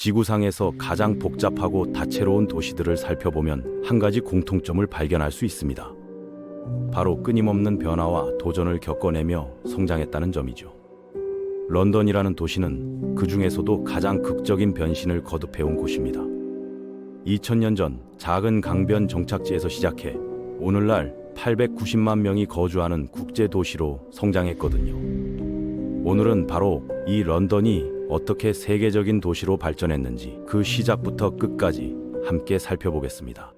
지구상에서 가장 복잡하고 다채로운 도시들을 살펴보면 한 가지 공통점을 발견할 수 있습니다. 바로 끊임없는 변화와 도전을 겪어내며 성장했다는 점이죠. 런던이라는 도시는 그 중에서도 가장 극적인 변신을 거듭해온 곳입니다. 2000년 전 작은 강변 정착지에서 시작해 오늘날 890만 명이 거주하는 국제 도시로 성장했거든요. 오늘은 바로 이 런던이 어떻게 세계적인 도시로 발전했는지 그 시작부터 끝까지 함께 살펴보겠습니다.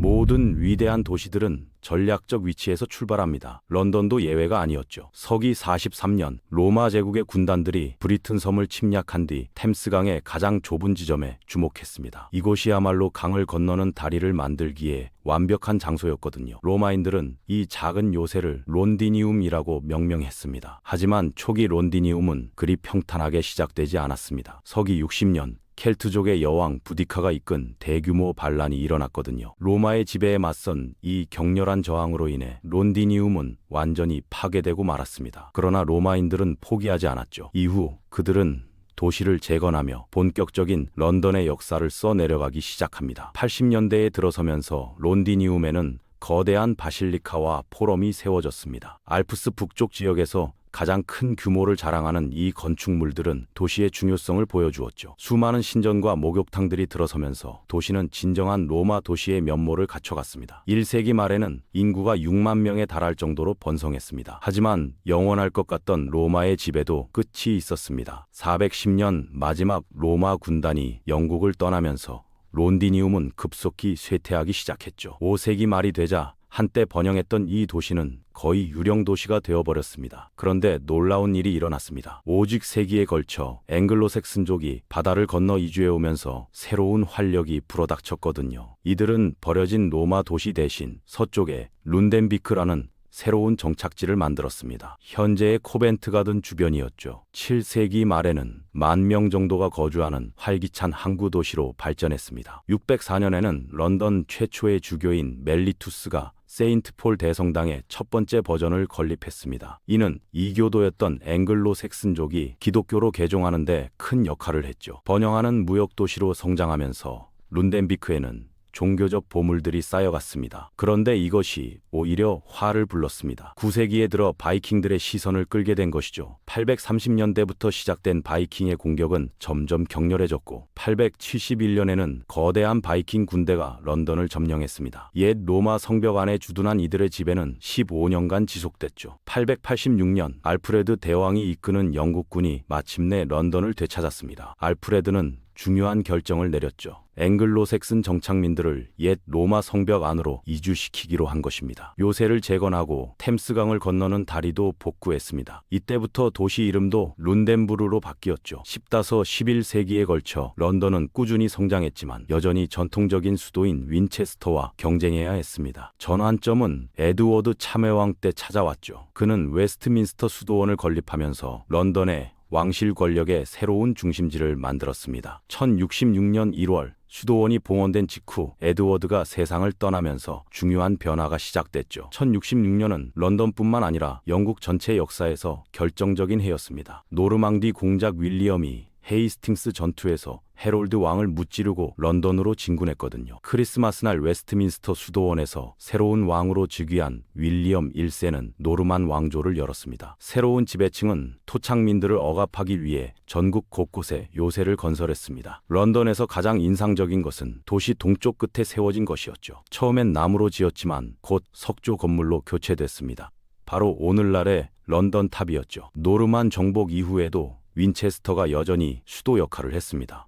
모든 위대한 도시들은 전략적 위치에서 출발합니다. 런던도 예외가 아니었죠. 서기 43년 로마 제국의 군단들이 브리튼 섬을 침략한 뒤 템스강의 가장 좁은 지점에 주목했습니다. 이곳이야말로 강을 건너는 다리를 만들기에 완벽한 장소였거든요. 로마인들은 이 작은 요새를 론디니움이라고 명명했습니다. 하지만 초기 론디니움은 그리 평탄하게 시작되지 않았습니다. 서기 60년 켈트족의 여왕 부디카가 이끈 대규모 반란이 일어났거든요. 로마의 지배에 맞선 이 격렬한 저항으로 인해 론디니움은 완전히 파괴되고 말았습니다. 그러나 로마인들은 포기하지 않았죠. 이후 그들은 도시를 재건하며 본격적인 런던의 역사를 써내려가기 시작합니다. 80년대에 들어서면서 론디니움에는 거대한 바실리카와 포럼이 세워졌습니다. 알프스 북쪽 지역에서 가장 큰 규모를 자랑하는 이 건축물들은 도시의 중요성을 보여주었죠. 수많은 신전과 목욕탕들이 들어서면서 도시는 진정한 로마 도시의 면모를 갖춰갔습니다. 1세기 말에는 인구가 6만 명에 달할 정도로 번성했습니다. 하지만 영원할 것 같던 로마의 지배도 끝이 있었습니다. 410년 마지막 로마 군단이 영국을 떠나면서 론디니움은 급속히 쇠퇴하기 시작했죠. 5세기 말이 되자 한때 번영했던 이 도시는 거의 유령 도시가 되어버렸습니다. 그런데 놀라운 일이 일어났습니다. 오직 세기에 걸쳐 앵글로색슨족이 바다를 건너 이주해오면서 새로운 활력이 불어닥쳤거든요. 이들은 버려진 로마 도시 대신 서쪽에 룬덴비크라는 새로운 정착지를 만들었습니다. 현재의 코벤트가든 주변이었죠. 7세기 말에는 10,000명 정도가 거주하는 활기찬 항구 도시로 발전했습니다. 604년에는 런던 최초의 주교인 멜리투스가 세인트 폴 대성당의 첫 번째 버전을 건립했습니다. 이는 이교도였던 앵글로색슨족이 기독교로 개종하는 데 큰 역할을 했죠. 번영하는 무역 도시로 성장하면서 룬덴비크에는 종교적 보물들이 쌓여갔습니다. 그런데 이것이 오히려 화를 불렀습니다. 9세기에 들어 바이킹들의 시선을 끌게 된 것이죠. 830년대부터 시작된 바이킹의 공격은 점점 격렬해졌고 871년에는 거대한 바이킹 군대가 런던을 점령했습니다. 옛 로마 성벽 안에 주둔한 이들의 지배는 15년간 지속됐죠. 886년 알프레드 대왕이 이끄는 영국군이 마침내 런던을 되찾았습니다. 알프레드는 중요한 결정을 내렸죠. 앵글로색슨 정착민들을 옛 로마 성벽 안으로 이주시키기로 한 것입니다. 요새를 재건하고 템스강을 건너는 다리도 복구했습니다. 이때부터 도시 이름도 룬덴부르로 바뀌었죠. 10~11세기에 걸쳐 런던은 꾸준히 성장했지만 여전히 전통적인 수도인 윈체스터와 경쟁해야 했습니다. 전환점은 에드워드 참외왕 때 찾아왔죠. 그는 웨스트민스터 수도원을 건립하면서 런던의 왕실 권력의 새로운 중심지를 만들었습니다. 1066년 1월 수도원이 봉헌된 직후 에드워드가 세상을 떠나면서 중요한 변화가 시작됐죠. 1066년은 런던뿐만 아니라 영국 전체 역사에서 결정적인 해였습니다. 노르망디 공작 윌리엄이 헤이스팅스 전투에서 해롤드 왕을 무찌르고 런던으로 진군했거든요. 크리스마스 날 웨스트민스터 수도원에서 새로운 왕으로 즉위한 윌리엄 1세는 노르만 왕조를 열었습니다. 새로운 지배층은 토착민들을 억압하기 위해 전국 곳곳에 요새를 건설했습니다. 런던에서 가장 인상적인 것은 도시 동쪽 끝에 세워진 것이었죠. 처음엔 나무로 지었지만 곧 석조 건물로 교체됐습니다. 바로 오늘날의 런던 탑이었죠. 노르만 정복 이후에도 윈체스터가 여전히 수도 역할을 했습니다.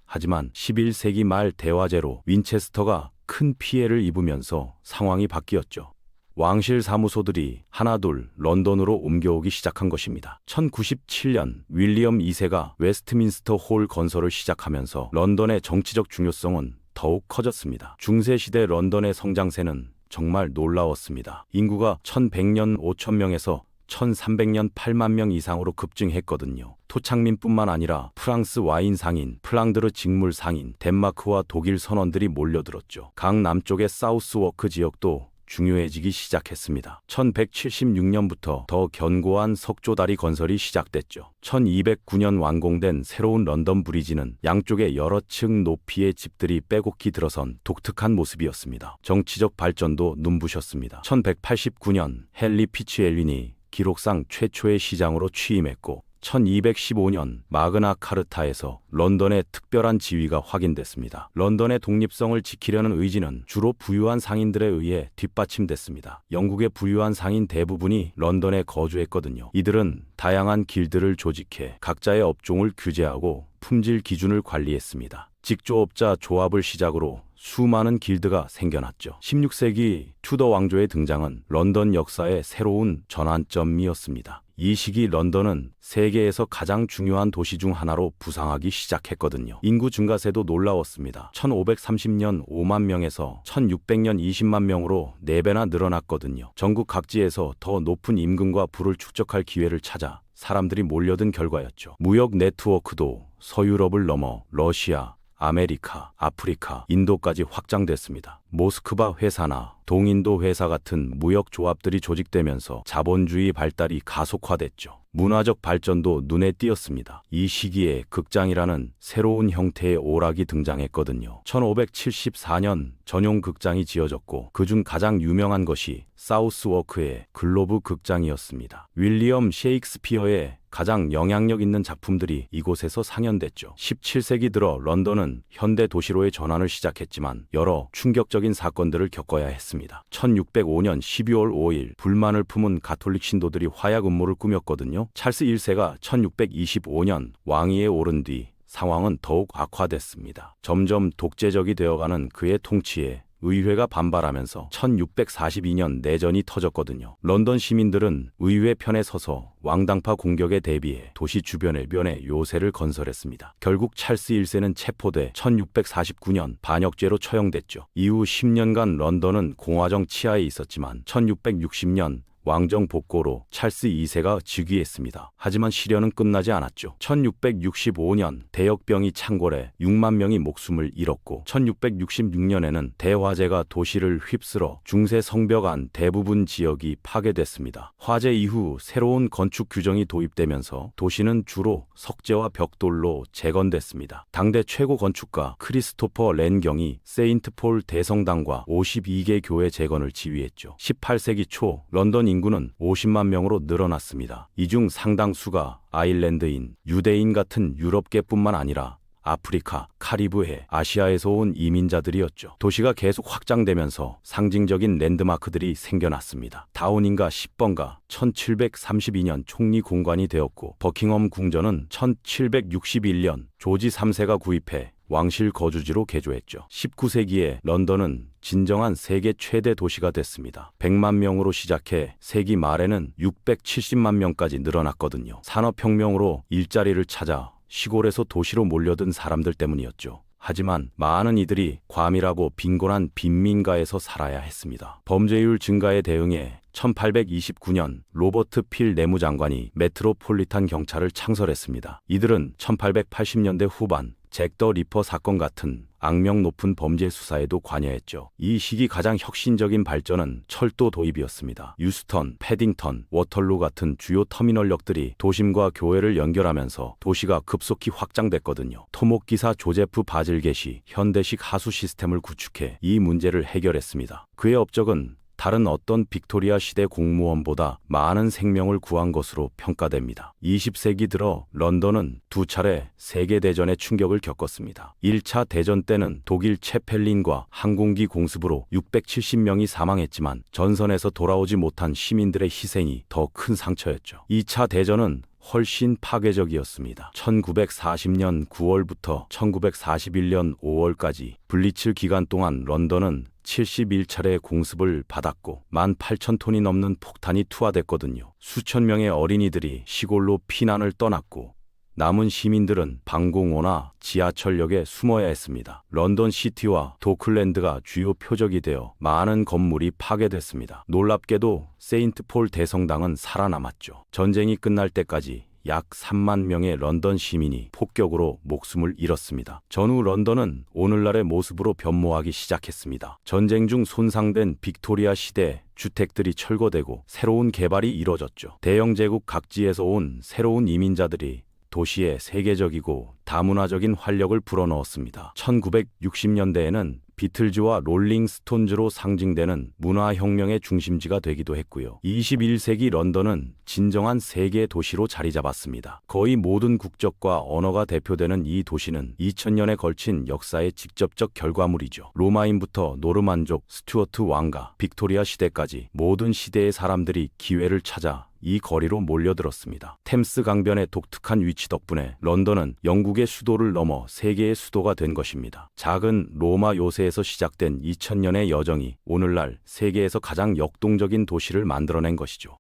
하지만 11세기 말 대화재로 윈체스터가 큰 피해를 입으면서 상황이 바뀌었죠. 왕실 사무소들이 하나둘 런던으로 옮겨오기 시작한 것입니다. 1097년 윌리엄 2세가 웨스트민스터 홀 건설을 시작하면서 런던의 정치적 중요성은 더욱 커졌습니다. 중세시대 런던의 성장세는 정말 놀라웠습니다. 인구가 1100년 5,000명에서 1300년 8만 명 이상으로 급증했거든요. 토착민뿐만 아니라 프랑스 와인 상인, 플랑드르 직물 상인, 덴마크와 독일 선원들이 몰려들었죠. 강 남쪽의 사우스워크 지역도 중요해지기 시작했습니다. 1176년부터 더 견고한 석조다리 건설이 시작됐죠. 1209년 완공된 새로운 런던 브리지는 양쪽에 여러 층 높이의 집들이 빼곡히 들어선 독특한 모습이었습니다. 정치적 발전도 눈부셨습니다. 1189년 헨리 피츠엘린이 기록상 최초의 시장으로 취임했고 1215년 마그나 카르타에서 런던의 특별한 지위가 확인됐습니다. 런던의 독립성을 지키려는 의지는 주로 부유한 상인들에 의해 뒷받침됐습니다. 영국의 부유한 상인 대부분이 런던에 거주했거든요. 이들은 다양한 길드를 조직해 각자의 업종을 규제하고 품질 기준을 관리했습니다. 직조업자 조합을 시작으로 수많은 길드가 생겨났죠. 16세기 투더 왕조의 등장은 런던 역사의 새로운 전환점이었습니다. 이 시기 런던은 세계에서 가장 중요한 도시 중 하나로 부상하기 시작했거든요. 인구 증가세도 놀라웠습니다. 1530년 5만 명에서 1600년 20만 명으로 4배나 늘어났거든요. 전국 각지에서 더 높은 임금과 부를 축적할 기회를 찾아 사람들이 몰려든 결과였죠. 무역 네트워크도 서유럽을 넘어 러시아, 아메리카, 아프리카, 인도까지 확장됐습니다. 모스크바 회사나 동인도 회사 같은 무역 조합들이 조직되면서 자본주의 발달이 가속화됐죠. 문화적 발전도 눈에 띄었습니다. 이 시기에 극장이라는 새로운 형태의 오락이 등장했거든요. 1574년 전용 극장이 지어졌고 그중 가장 유명한 것이 사우스워크의 글로브 극장이었습니다. 윌리엄 셰익스피어의 가장 영향력 있는 작품들이 이곳에서 상연됐죠. 17세기 들어 런던은 현대 도시로의 전환을 시작했지만 여러 충격적인 사건들을 겪어야 했습니다. 1605년 12월 5일 불만을 품은 가톨릭 신도들이 화약 음모를 꾸몄거든요. 찰스 1세가 1625년 왕위에 오른 뒤 상황은 더욱 악화됐습니다. 점점 독재적이 되어가는 그의 통치에 의회가 반발하면서 1642년 내전이 터졌거든요. 런던 시민들은 의회 편에 서서 왕당파 공격에 대비해 도시 주변에 면에 요새를 건설했습니다. 결국 찰스 1세는 체포돼 1649년 반역죄로 처형됐죠. 이후 10년간 런던은 공화정 치하에 있었지만 1660년 왕정 복고로 찰스 2세가 즉위했습니다. 하지만 시련은 끝나지 않았죠. 1665년 대역병이 창궐해 6만 명이 목숨을 잃었고 1666년에는 대화재가 도시를 휩쓸어 중세 성벽 안 대부분 지역이 파괴됐습니다. 화재 이후 새로운 건축 규정이 도입되면서 도시는 주로 석재와 벽돌로 재건됐습니다. 당대 최고 건축가 크리스토퍼 렌경이 세인트폴 대성당과 52개 교회 재건을 지휘했죠. 18세기 초 런던 인구는 50만 명으로 늘어났습니다. 이 중 상당수가 아일랜드인, 유대인 같은 유럽계뿐만 아니라 아프리카, 카리브해, 아시아에서 온 이민자들이었죠. 도시가 계속 확장되면서 상징적인 랜드마크들이 생겨났습니다. 다우닝가 10번가 1732년 총리 공관이 되었고 버킹엄 궁전은 1761년 조지 3세가 구입해 왕실 거주지로 개조했죠. 19세기에 런던은 진정한 세계 최대 도시가 됐습니다. 100만 명으로 시작해 세기 말에는 670만 명까지 늘어났거든요. 산업혁명으로 일자리를 찾아 시골에서 도시로 몰려든 사람들 때문이었죠. 하지만 많은 이들이 과밀하고 빈곤한 빈민가에서 살아야 했습니다. 범죄율 증가에 대응해 1829년 로버트 필 내무장관이 메트로폴리탄 경찰을 창설했습니다. 이들은 1880년대 후반 잭 더 리퍼 사건 같은 악명 높은 범죄 수사에도 관여했죠. 이 시기 가장 혁신적인 발전은 철도 도입이었습니다. 유스턴, 패딩턴, 워털루 같은 주요 터미널역들이 도심과 교외를 연결하면서 도시가 급속히 확장됐거든요. 토목기사 조제프 바질겟이 현대식 하수 시스템을 구축해 이 문제를 해결했습니다. 그의 업적은 다른 어떤 빅토리아 시대 공무원보다 많은 생명을 구한 것으로 평가됩니다. 20세기 들어 런던은 두 차례 세계대전의 충격을 겪었습니다. 1차 대전 때는 독일 체펠린과 항공기 공습으로 670명이 사망했지만 전선에서 돌아오지 못한 시민들의 희생이 더 큰 상처였죠. 2차 대전은 훨씬 파괴적이었습니다. 1940년 9월부터 1941년 5월까지 블리츠 기간 동안 런던은 71차례의 공습을 받았고 18,000톤이 넘는 폭탄이 투하됐거든요. 수천 명의 어린이들이 시골로 피난을 떠났고 남은 시민들은 방공호나 지하철역에 숨어야 했습니다. 런던 시티와 도클랜드가 주요 표적이 되어 많은 건물이 파괴됐습니다. 놀랍게도 세인트폴 대성당은 살아남았죠. 전쟁이 끝날 때까지 약 3만 명의 런던 시민이 폭격으로 목숨을 잃었습니다. 전후 런던은 오늘날의 모습으로 변모하기 시작했습니다. 전쟁 중 손상된 빅토리아 시대 주택들이 철거되고 새로운 개발이 이뤄졌죠. 대영 제국 각지에서 온 새로운 이민자들이 도시에 세계적이고 다문화적인 활력을 불어넣었습니다. 1960년대에는 비틀즈와 롤링 스톤즈로 상징되는 문화혁명의 중심지가 되기도 했고요. 21세기 런던은 진정한 세계 도시로 자리 잡았습니다. 거의 모든 국적과 언어가 대표되는 이 도시는 2000년에 걸친 역사의 직접적 결과물이죠. 로마인부터 노르만족, 스튜어트 왕가, 빅토리아 시대까지 모든 시대의 사람들이 기회를 찾아 이 거리로 몰려들었습니다. 템스 강변의 독특한 위치 덕분에 런던은 영국의 수도를 넘어 세계의 수도가 된 것입니다. 작은 로마 요새에서 시작된 2000년의 여정이 오늘날 세계에서 가장 역동적인 도시를 만들어낸 것이죠.